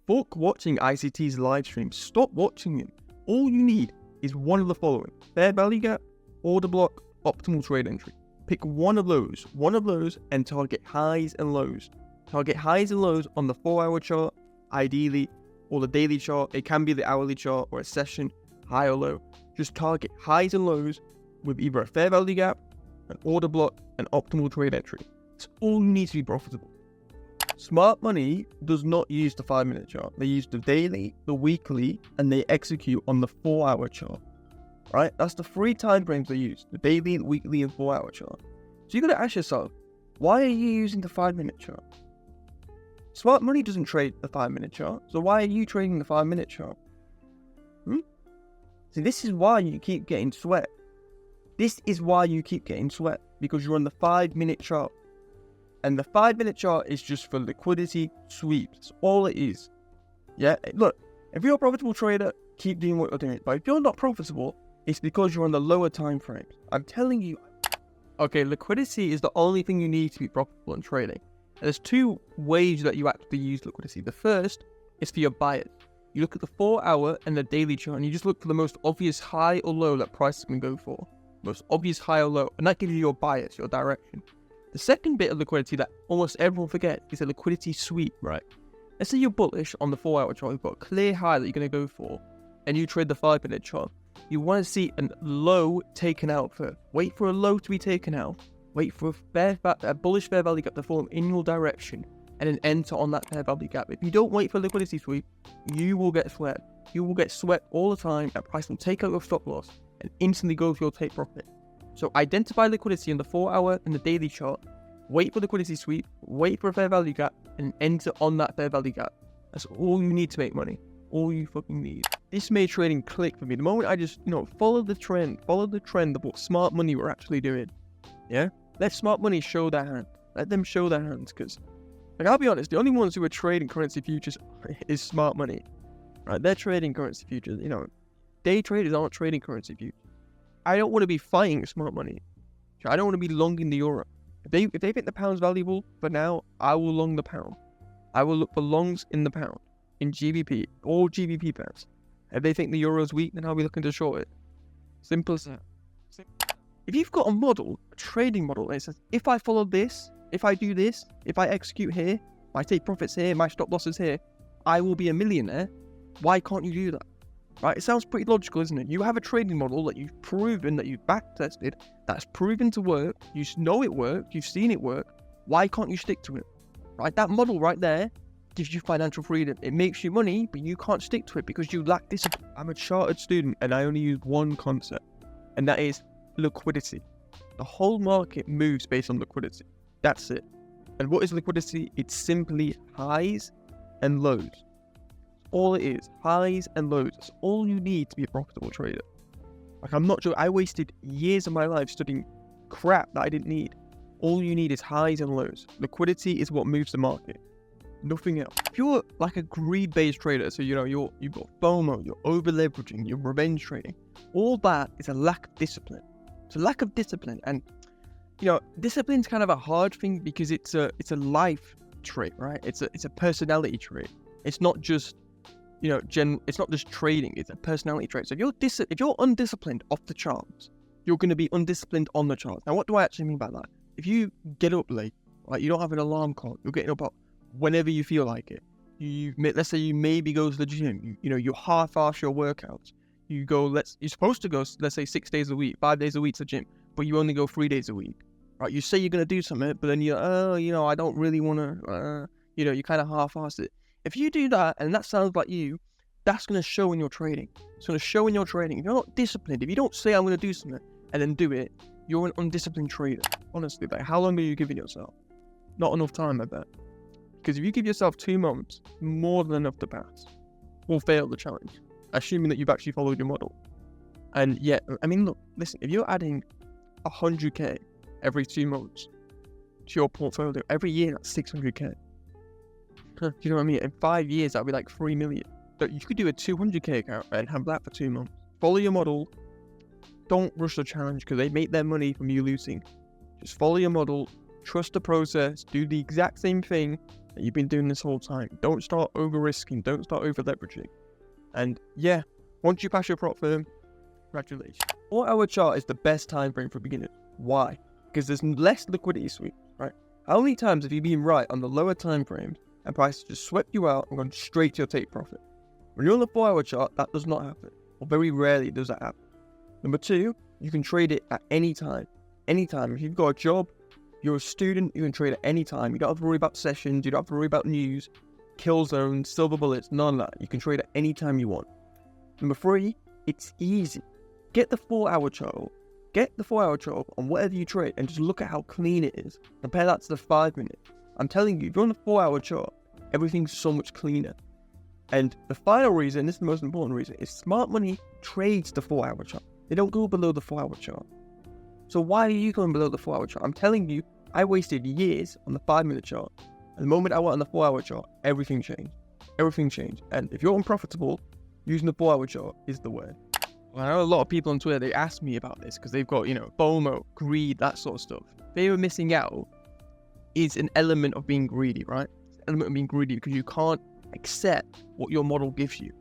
Fuck watching ICT's live stream. Stop watching him. All you need is one of the following: fair value gap, order block, optimal trade entry. Pick one of those, and target highs and lows. Target highs and lows on the 4-hour chart, ideally, or the daily chart. It can be the hourly chart or a session, high or low. Just target highs and lows with either a fair value gap, an order block, and optimal trade entry. It's all you need to be profitable. Smart money does not use the 5-minute chart. They use the daily, the weekly, and they execute on the 4-hour chart. Right? That's the 3 time frames they use: the daily, the weekly, and 4-hour chart. So you got to ask yourself, why are you using the 5-minute chart? Smart money doesn't trade the 5-minute chart, so why are you trading the 5-minute chart? See, this is why you keep getting sweat. This is why you keep getting sweat, because you're on the 5-minute chart. And the 5-minute chart is just for liquidity sweeps. That's all it is. Yeah, look, if you're a profitable trader, keep doing what you're doing. But if you're not profitable, it's because you're on the lower time frames. I'm telling you. Okay, liquidity is the only thing you need to be profitable in trading. And there's 2 ways that you actually use liquidity. The first is for your buyers. You look at the 4-hour and the daily chart, and you just look for the most obvious high or low that prices can go for. Most obvious high or low, and that gives you your bias, your direction. The second bit of liquidity that almost everyone forgets is a liquidity sweep, right? Let's say you're bullish on the 4-hour chart, you've got a clear high that you're going to go for, and you trade the 5-minute chart. You want to see a low taken out first. Wait for a low to be taken out. Wait for a bullish fair value gap to form in your direction, and then enter on that fair value gap. If you don't wait for a liquidity sweep, you will get swept. You will get swept all the time, and price will take out your stop loss and instantly go for your take profit. So identify liquidity in the 4-hour and the daily chart, wait for liquidity sweep, wait for a fair value gap, and enter on that fair value gap. That's all you need to make money. All you fucking need. This made trading click for me. The moment I just, follow the trend of what smart money were actually doing. Yeah? Let smart money show their hand. Let them show their hands, because, I'll be honest, the only ones who are trading currency futures is smart money. Right? They're trading currency futures. Day traders aren't trading currency futures. I don't want to be fighting smart money. I don't want to be longing the euro. If they think the pound's valuable for now, I will long the pound. I will look for longs in the pound, in GBP, all GBP pairs. If they think the euro's weak, then I'll be looking to short it. Simple as that. If you've got a model, a trading model, and it says, if I follow this, if I do this, if I execute here, I take profits here, my stop losses here, I will be a millionaire. Why can't you do that? Right? It sounds pretty logical, isn't it? You have a trading model that you've proven, that you've back-tested, that's proven to work. You know it works. You've seen it work. Why can't you stick to it? Right? That model right there gives you financial freedom. It makes you money, but you can't stick to it because you lack discipline. I'm a chartered student, and I only use one concept, and that is liquidity. The whole market moves based on liquidity. That's it. And what is liquidity? It's simply highs and lows. All it is, highs and lows. That's all you need to be a profitable trader. I'm not sure. I wasted years of my life studying crap that I didn't need. All you need is highs and lows. Liquidity is what moves the market. Nothing else. If you're like a greed-based trader, so you've got FOMO, you're over-leveraging, you're revenge trading, all that is a lack of discipline. It's a lack of discipline, and discipline's kind of a hard thing because it's a life trait, right? It's a personality trait. It's not just it's not just trading, it's a personality trait. So if you're undisciplined off the charts, you're going to be undisciplined on the charts. Now, what do I actually mean by that? If you get up late, like you don't have an alarm clock, you're getting up whenever you feel like it. Let's say you maybe go to the gym, you half-ass your workouts. You're supposed to go, let's say 6 days a week, 5 days a week to the gym, but you only go 3 days a week. Right? You say you're going to do something, but then I don't really want to, you kind of half-ass it. If you do that, and that sounds like you, that's going to show in your trading. It's going to show in your trading. If you're not disciplined, if you don't say I'm going to do something and then do it, you're an undisciplined trader. Honestly, how long are you giving yourself? Not enough time, I bet. Because if you give yourself 2 months, more than enough to pass, or fail the challenge, assuming that you've actually followed your model. And yet, look, listen, if you're adding 100k every 2 months to your portfolio, every year that's 600k. Do you know what I mean? In 5 years, that'd be like 3 million. But you could do a 200k account and have that for 2 months. Follow your model. Don't rush the challenge because they make their money from you losing. Just follow your model, trust the process, do the exact same thing, that you've been doing this whole time. Don't start over risking. Don't start over leveraging. And yeah, once you pass your prop firm, congratulations. 4 hour chart is the best time frame for beginners. Why? Because there's less liquidity sweep, right? How many times have you been right on the lower time frames and prices just swept you out and gone straight to your take profit? When you're on the 4 hour chart, that does not happen. Or very rarely does that happen. Number two, you can trade it at any time. Anytime. If you've got a job, you're a student, you can trade at any time. You don't have to worry about sessions, you don't have to worry about news, kill zones, silver bullets, none of that. You can trade at any time you want. Number three, it's easy. Get the 4 hour chart. Get the 4 hour chart on whatever you trade and just look at how clean it is. Compare that to the 5 minute. I'm telling you, if you're on the 4 hour chart, everything's so much cleaner. And the final reason, this is the most important reason, is smart money trades the 4 hour chart. They don't go below the 4 hour chart. So why are you going below the 4 hour chart? I'm telling you, I wasted years on the 5 minute chart. And the moment I went on the 4 hour chart, everything changed. Everything changed. And if you're unprofitable, using the 4 hour chart is the way. Well, I know a lot of people on Twitter, they ask me about this because they've got, FOMO, greed, that sort of stuff. They were missing out is an element of being greedy, right? It's an element of being greedy because you can't accept what your model gives you,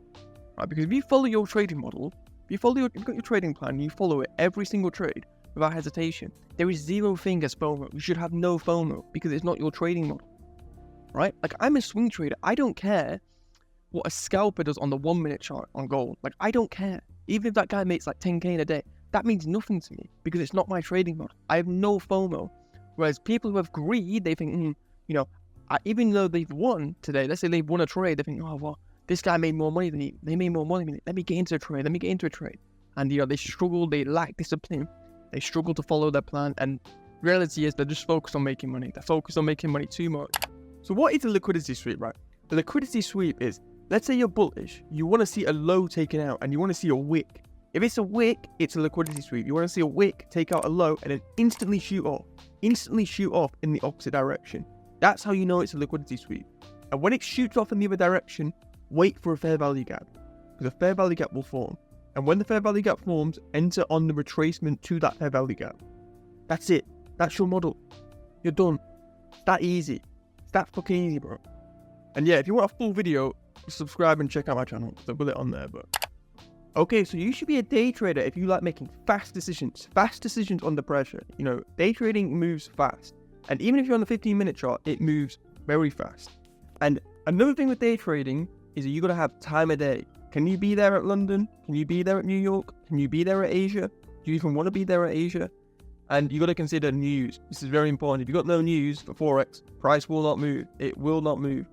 right? Because if you follow your trading model, you've got your trading plan, you follow it every single trade without hesitation, there is zero thing as FOMO. You should have no FOMO because it's not your trading model, right? Like, I'm a swing trader. I don't care what a scalper does on the 1 minute chart on gold. Like, I don't care. Even if that guy makes like 10K in a day, that means nothing to me because it's not my trading model. I have no FOMO. Whereas people who have greed, they think, even though they've won today, let's say they've won a trade, they think, oh, well, this guy made more money than me. They made more money than me. Let me get into a trade. And, they struggle, they lack discipline. They struggle to follow their plan. And reality is they're just focused on making money. They're focused on making money too much. So what is a liquidity sweep, right? The liquidity sweep is, let's say you're bullish. You want to see a low taken out and you want to see a wick. If it's a wick, it's a liquidity sweep. You want to see a wick take out a low and then instantly shoot off in the opposite direction. That's how you know it's a liquidity sweep. And when it shoots off in the other direction, wait for a fair value gap, because a fair value gap will form. And when the fair value gap forms, enter on the retracement to that fair value gap. That's it. That's your model. You're done. It's that easy. It's that fucking easy, bro. And yeah, if you want a full video, subscribe and check out my channel, because I've got it on there. But okay, so you should be a day trader if you like making fast decisions under pressure. Day trading moves fast. And even if you're on the 15-minute chart, it moves very fast. And another thing with day trading is that you got to have time of day. Can you be there at London? Can you be there at New York? Can you be there at Asia? Do you even want to be there at Asia? And you got to consider news. This is very important. If you got no news for Forex, price will not move. It will not move.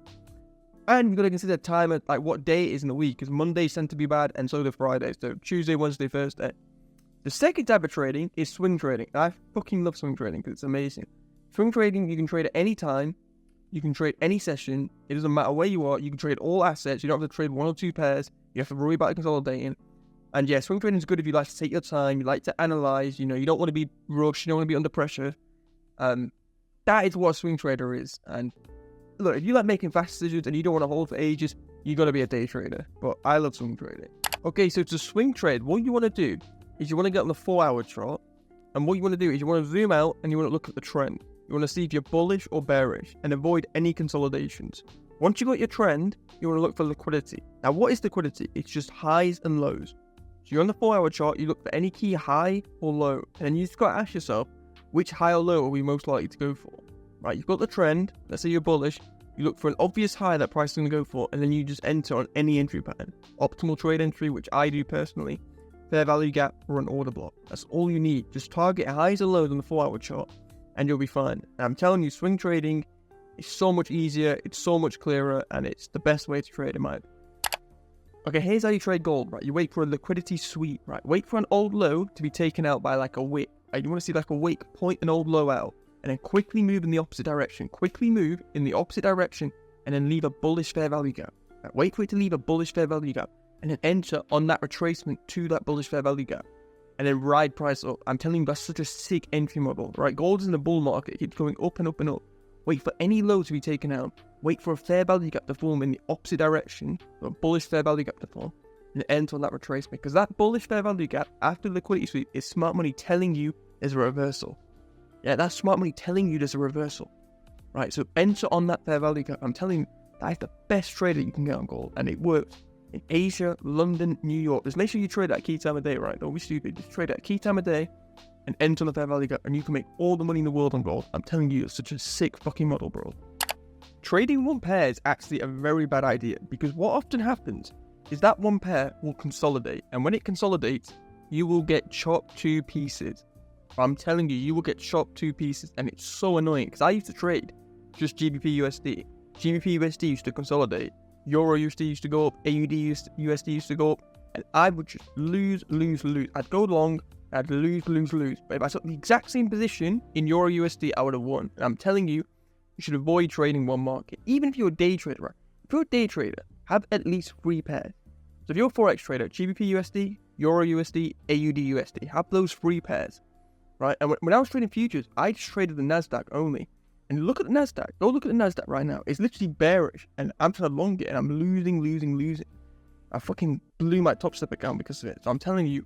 And you got to consider time at like what day it is in the week, because Mondays tend to be bad and so do Fridays. So Tuesday, Wednesday, Thursday. The second type of trading is swing trading. I fucking love swing trading because it's amazing. Swing trading, you can trade at any time. You can trade any session. It doesn't matter where you are. You can trade all assets. You don't have to trade one or two pairs. You have to worry about consolidating. And yeah, swing trading is good if you like to take your time. You like to analyze. You don't want to be rushed. You don't want to be under pressure. That is what a swing trader is. And look, if you like making fast decisions and you don't want to hold for ages, you got to be a day trader. But I love swing trading. Okay, so to swing trade, what you want to do is you want to get on the 4 hour chart. And what you want to do is you want to zoom out and you want to look at the trend. You want to see if you're bullish or bearish and avoid any consolidations. Once you got your trend, you want to look for liquidity. Now, what is liquidity? It's just highs and lows. So you're on the 4 hour chart, you look for any key high or low. And then you just got to ask yourself, which high or low are we most likely to go for? Right, you've got the trend. Let's say you're bullish. You look for an obvious high that price is going to go for, and then you just enter on any entry pattern. Optimal trade entry, which I do personally. Fair value gap or an order block. That's all you need. Just target highs and lows on the 4 hour chart and you'll be fine. And I'm telling you, swing trading is so much easier, it's so much clearer, and it's the best way to trade in my opinion. Okay, here's how you trade gold, right? You wait for a liquidity sweep, right? Wait for an old low to be taken out by like a wick. Right? You want to see like a wick point an old low out and then quickly move in the opposite direction. Quickly move in the opposite direction and then leave a bullish fair value gap. Right? Wait for it to leave a bullish fair value gap and then enter on that retracement to that bullish fair value gap. And then ride price up. I'm telling you, that's such a sick entry model, right? Gold is in the bull market. It keeps going up and up and up. Wait for any low to be taken out. Wait for a fair value gap to form in the opposite direction, a bullish fair value gap to form, and enter on that retracement. Because that bullish fair value gap after the liquidity sweep is smart money telling you there's a reversal. Yeah, that's smart money telling you there's a reversal. right? So enter on that fair value gap. I'm telling you, that is the best trade that you can get on gold, and it works in Asia, London, New York. Just make sure you trade at a key time of day, right? Don't be stupid. Just trade at a key time of day and enter on the fair value gap, and you can make all the money in the world on gold. I'm telling you, it's such a sick fucking model, bro. Trading one pair is actually a very bad idea, because what often happens is that one pair will consolidate, and when it consolidates, you will get chopped to pieces. I'm telling you, you will get chopped to pieces, and it's so annoying, because I used to trade just GBP USD. GBP USD used to consolidate, Euro USD used to go up, AUD USD used to go up, and I would just lose. I'd go long, I'd lose. But if I took the exact same position in Euro USD, I would have won. And I'm telling you, you should avoid trading one market. Even if you're a day trader, right? If you're a day trader, have at least 3 pairs. So if you're a Forex trader, GBP USD, Euro USD, AUD USD, have those 3 pairs, right? And when I was trading futures, I just traded the NASDAQ only. And look at the NASDAQ. Go look at the NASDAQ right now. It's literally bearish, and I'm trying to long it, and I'm losing. I fucking blew my top step account because of it. So I'm telling you,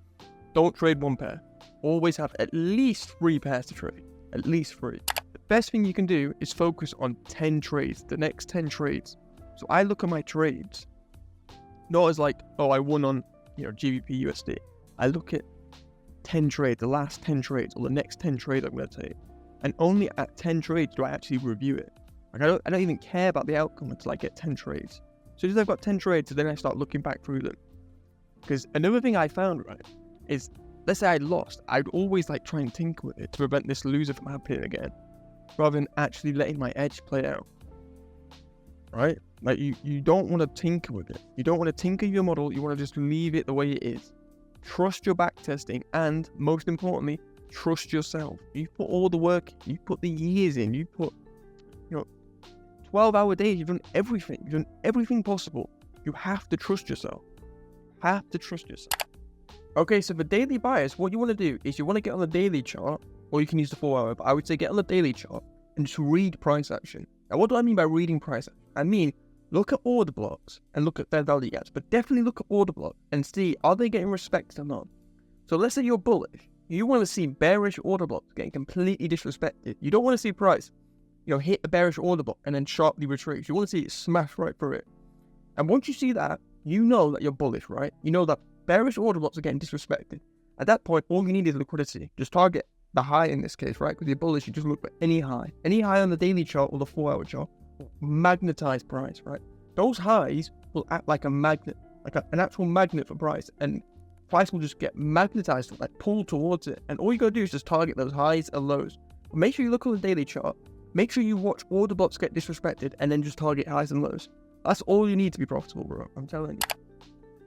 don't trade one pair. Always have at least 3 pairs to trade. At least 3. The best thing you can do is focus on 10 trades, the next 10 trades. So I look at my trades, not as like, oh, I won on, GBP USD. I look at 10 trades, the last 10 trades, or the next 10 trades I'm going to take. And only at 10 trades do I actually review it. Like I don't even care about the outcome until I get 10 trades. So as I've got 10 trades, then I start looking back through them. Because another thing I found, right, is let's say I lost, I'd always like try and tinker with it to prevent this loser from happening again, rather than actually letting my edge play out. Right? Like you don't want to tinker with it. You don't want to tinker your model. You want to just leave it the way it is. Trust your back testing, and most importantly, trust yourself. You put all the work, you put the years in, you put 12-hour days, you've done everything possible. You have to trust yourself. Okay, so for daily buyers, what you want to do is you want to get on the daily chart, or you can use the 4-hour, but I would say get on the daily chart and just read price action. Now, what do I mean by reading price action? I mean, look at order blocks and look at fair value gaps, but definitely look at order block and see, are they getting respected or not? So let's say you're bullish. You want to see bearish order blocks getting completely disrespected. You don't want to see price, hit a bearish order block and then sharply retrace. You want to see it smash right through it. And once you see that, you know that you're bullish, right? You know that bearish order blocks are getting disrespected. At that point, all you need is liquidity. Just target the high in this case, right? Because you're bullish, you just look for any high. Any high on the daily chart or the 4-hour chart will magnetize price, right? Those highs will act like a magnet, like an actual magnet for price. And price will just get magnetized, like pulled towards it. And all you gotta do is just target those highs and lows. But make sure you look on the daily chart. Make sure you watch order blocks get disrespected and then just target highs and lows. That's all you need to be profitable, bro. I'm telling you.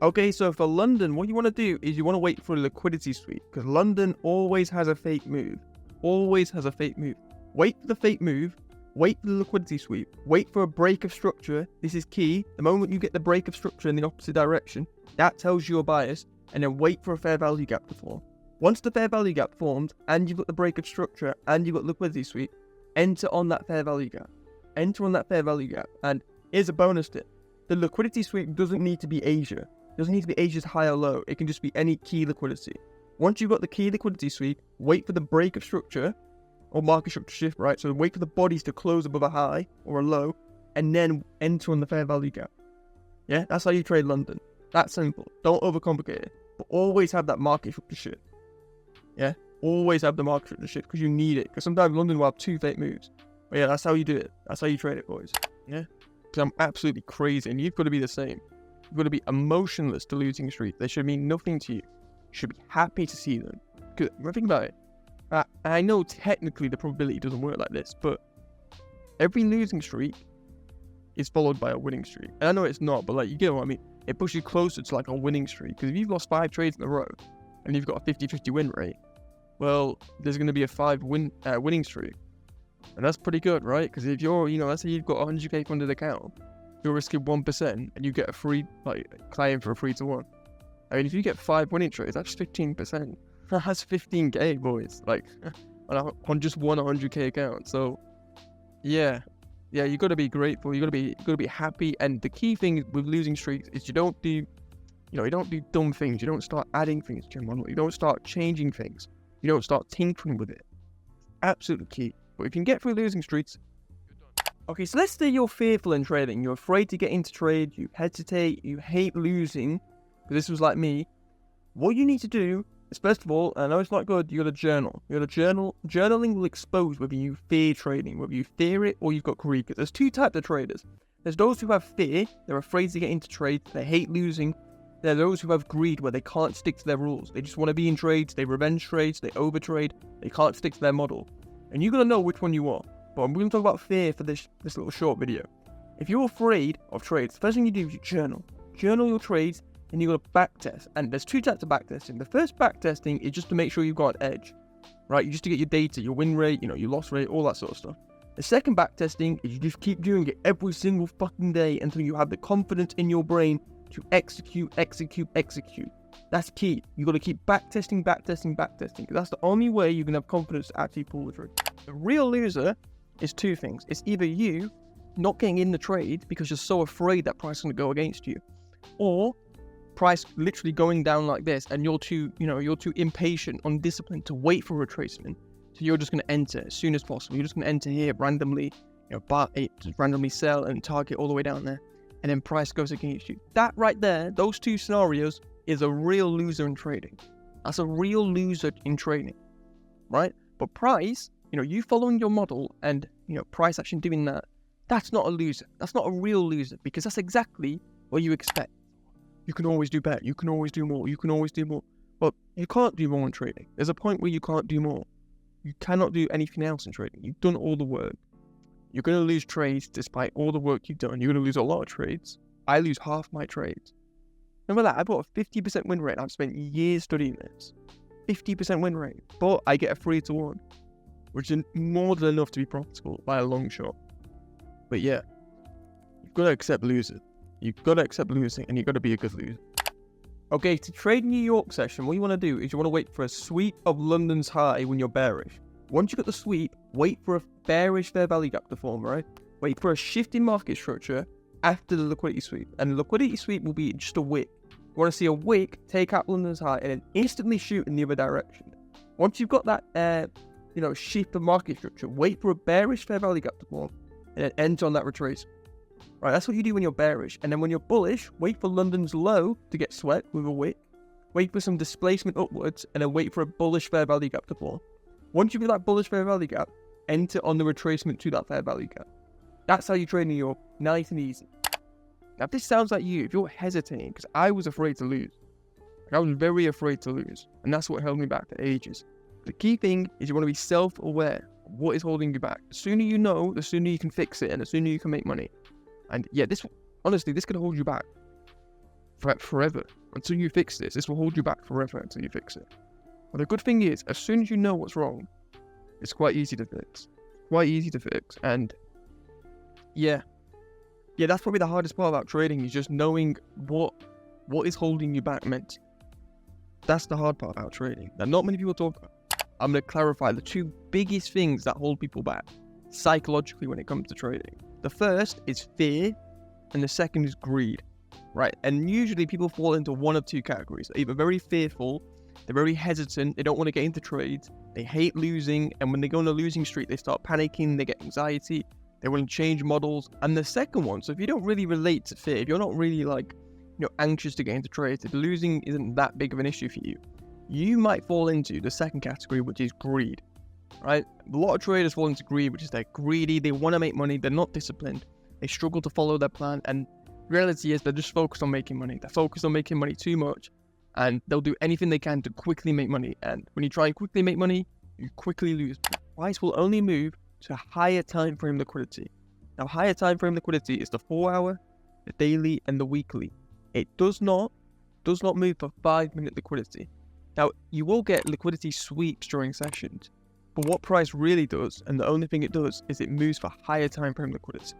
Okay, so for London, what you want to do is you want to wait for a liquidity sweep, because London always has a fake move. Wait for the fake move. Wait for the liquidity sweep. Wait for a break of structure. This is key. The moment you get the break of structure in the opposite direction, that tells you a bias. And then wait for a fair value gap to form. Once the fair value gap formed, and you've got the break of structure, and you've got liquidity sweep, enter on that fair value gap. And here's a bonus tip. The liquidity sweep doesn't need to be Asia. It doesn't need to be Asia's high or low. It can just be any key liquidity. Once you've got the key liquidity sweep, wait for the break of structure, or market structure shift, right? So wait for the bodies to close above a high or a low, and then enter on the fair value gap. Yeah, that's how you trade London. That's simple. Don't overcomplicate it. But always have that market structure shift. Yeah? Always have the market structure shift, because you need it. Because sometimes London will have 2 fake moves. But yeah, that's how you do it. That's how you trade it, boys. Yeah? Because I'm absolutely crazy, and you've got to be the same. You've got to be emotionless to losing streaks. They should mean nothing to you. You should be happy to see them. Because think about it. I know technically the probability doesn't work like this, but every losing streak is followed by a winning streak. And I know it's not, but like, you get what I mean. It pushes you closer to like a winning streak. Because if you've lost 5 trades in a row and you've got a 50-50 win rate, well, there's going to be a 5 winning streak. And that's pretty good, right? Because if you're, let's say you've got 100k funded account, you're risking 1% and you get a free, client for a 3-to-1. I mean, if you get 5 winning trades, that's 15%. That's 15k, boys. Like, on just one 100k account. So, yeah, you got to be grateful. You got to be happy. And the key thing with losing streaks is you don't do dumb things. You don't start adding things to your model. You don't start changing things. You don't start tinkering with it. Absolutely key. But if you can get through losing streaks, you're done. Okay, so let's say you're fearful in trading. You're afraid to get into trade. You hesitate. You hate losing. But this was like me. What you need to do is, first of all, I know it's not good, you got to journal. You got to journal. Journaling will expose whether you fear trading, whether you fear it or you've got greed. Because there's two types of traders. There's those who have fear. They're afraid to get into trade. They hate losing. There are those who have greed, where they can't stick to their rules. They just want to be in trades. They revenge trades. They overtrade. They can't stick to their model. And you got to know which one you are. But I'm going to talk about fear for this little short video. If you're afraid of trades, the first thing you do is you journal. Journal your trades, and you got to backtest. And there's two types of backtesting. The first backtesting is just to make sure you've got an edge, right? You just to get your data, your win rate, your loss rate, all that sort of stuff. The second backtesting is you just keep doing it every single fucking day until you have the confidence in your brain to execute. That's key. You got to keep backtesting. That's the only way you can have confidence to actually pull the trade. The real loser is two things. It's either you not getting in the trade because you're so afraid that price is going to go against you, or price literally going down like this and you're too impatient, undisciplined to wait for a retracement. So you're just going to enter as soon as possible. You're just going to enter here randomly, just randomly sell and target all the way down there, and then price goes against you. That right there, those two scenarios is a real loser in trading. That's a real loser in trading, right? But price, you following your model and, price actually doing that, that's not a loser. That's not a real loser, because that's exactly what you expect. You can always do better. You can always do more. You can always do more. But you can't do more in trading. There's a point where you can't do more. You cannot do anything else in trading. You've done all the work. You're going to lose trades despite all the work you've done. You're going to lose a lot of trades. I lose half my trades. Remember that? I bought a 50% win rate. I've spent years studying this. 50% win rate. But I get a 3-to-1, which is more than enough to be profitable by a long shot. But yeah, you've got to accept losing. You've got to accept losing, and you've got to be a good loser. Okay, to trade New York session, what you want to do is you want to wait for a sweep of London's high when you're bearish. Once you got the sweep, wait for a bearish fair value gap to form, right? Wait for a shift in market structure after the liquidity sweep. And the liquidity sweep will be just a wick. You want to see a wick take out London's high and then instantly shoot in the other direction. Once you've got that, shift of market structure, wait for a bearish fair value gap to form and then enter on that retrace. Right, that's what you do when you're bearish. And then when you're bullish, wait for London's low to get swept with a wick. Wait for some displacement upwards, and then wait for a bullish fair value gap to form. Once you've got that bullish fair value gap, enter on the retracement to that fair value gap. That's how you trade New York, nice and easy. Now, if this sounds like you, if you're hesitating, because I was afraid to lose. I was very afraid to lose, and that's what held me back for ages. The key thing is you want to be self-aware of what is holding you back. The sooner you know, the sooner you can fix it, and the sooner you can make money. And yeah, this could hold you back forever. Until you fix this, this will hold you back forever until you fix it. But the good thing is, as soon as you know what's wrong, it's quite easy to fix. And yeah, that's probably the hardest part about trading, is just knowing what is holding you back mentally. That's the hard part about trading that not many people talk about. I'm going to clarify the two biggest things that hold people back psychologically when it comes to trading. The first is fear, and the second is greed, right? And usually people fall into one of two categories. They're either very fearful, they're very hesitant, they don't want to get into trades, they hate losing, and when they go on a losing streak, they start panicking, they get anxiety, they want to change models. And the second one, so if you don't really relate to fear, if you're not really anxious to get into trades, if losing isn't that big of an issue for you, you might fall into the second category, which is greed. Right? A lot of traders fall into greed, which is they're greedy, they want to make money, they're not disciplined, they struggle to follow their plan, and the reality is they're just focused on making money. They're focused on making money too much, and they'll do anything they can to quickly make money. And when you try and quickly make money, you quickly lose. Price will only move to higher time frame liquidity. Now, higher time frame liquidity is the 4-hour, the daily, and the weekly. It does not move for 5-minute liquidity. Now, you will get liquidity sweeps during sessions. But what price really does, and the only thing it does, is it moves for higher time frame liquidity.